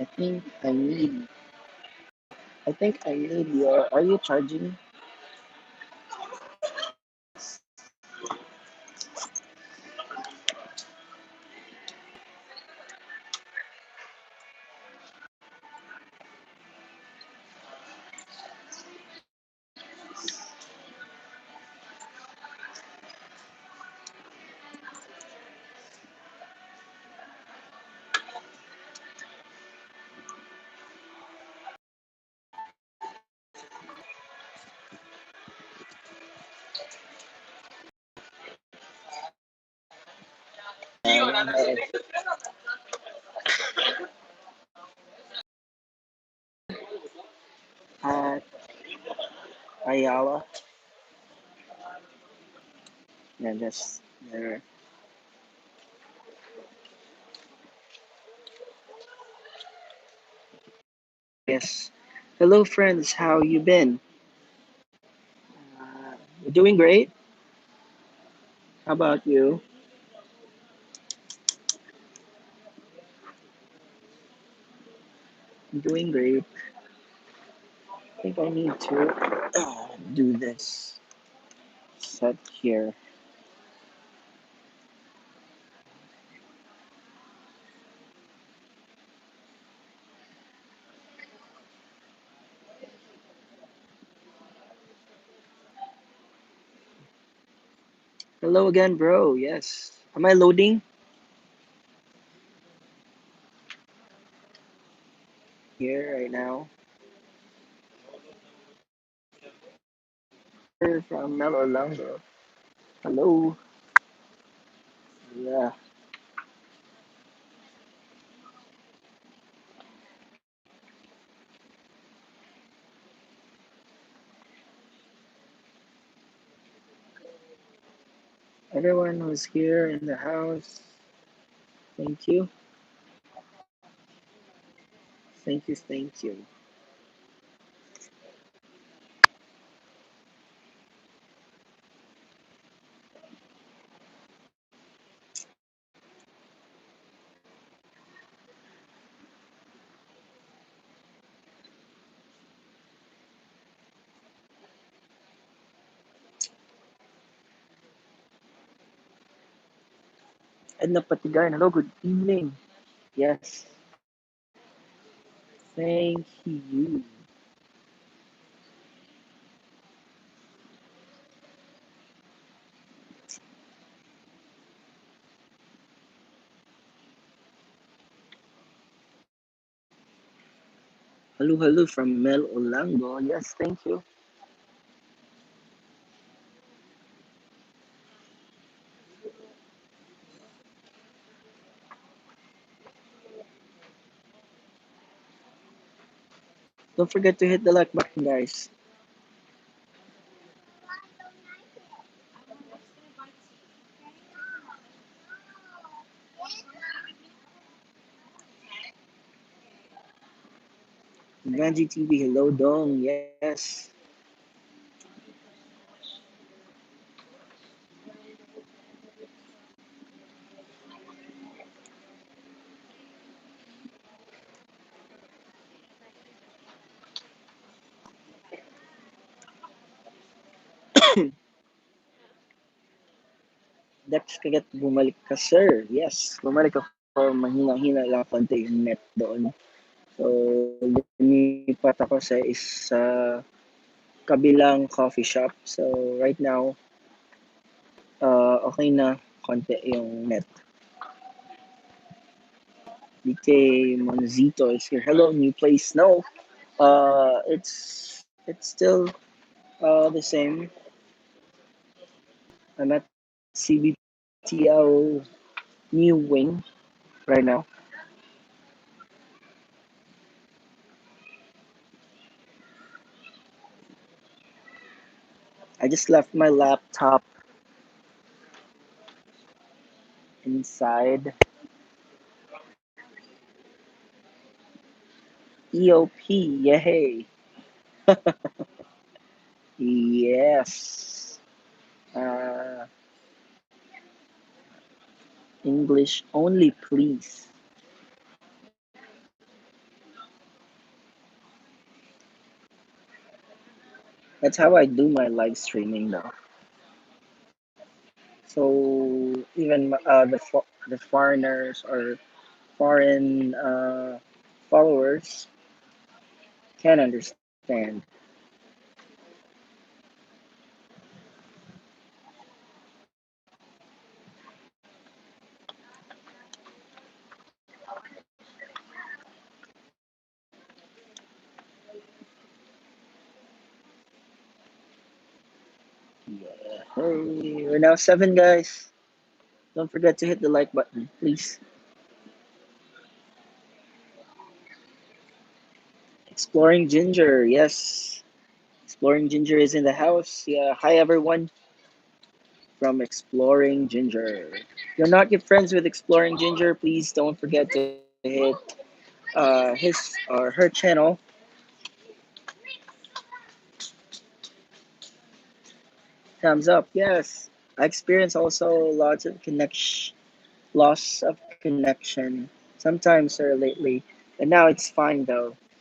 I think I need. I think I need your. Are you charging? At Ayala. Yeah, just there. Yes. Hello, friends. How you been? You're doing great. How about you? I'm doing great. I think I need to do this. Set here. Hello again, bro. Yes. Am I loading here right now? Here from Mel Orlando. Hello. Yeah. Everyone who's here in the house, thank you. Thank you. Thank you. Edna Patigan. Hello. Good evening. Yes. Thank you. Hello. Hello from Mel Orlando. Yes. Thank you. Don't forget to hit the like button, guys. Vanji TV. Hello, Dong. Yes. Dex, kagat bumalik ka, sir. Yes, bumalik ako. Mahina-hina lang konti yung net doon. So, lumipat ako sa isa kabilang coffee shop. So, right now, okay na konti yung net. DK Monzito is here. Hello, new place. No, it's still the same. I'm at CBTL new wing right now. I just left my laptop inside. EOP, yay! Yes. Uh, English only, please. That's how I do my live streaming though. So even the foreigners or foreign followers can understand. Yeah. Hey, we're now 7 guys. Don't forget to hit the like button, please. Exploring Ginger, yes. Exploring Ginger is in the house. Yeah, hi everyone from Exploring Ginger. If you're not yet friends with Exploring Ginger, please don't forget to hit his or her channel. Thumbs up, yes. I experienced also lots of connection, loss of connection, sometimes or lately, and now it's fine though.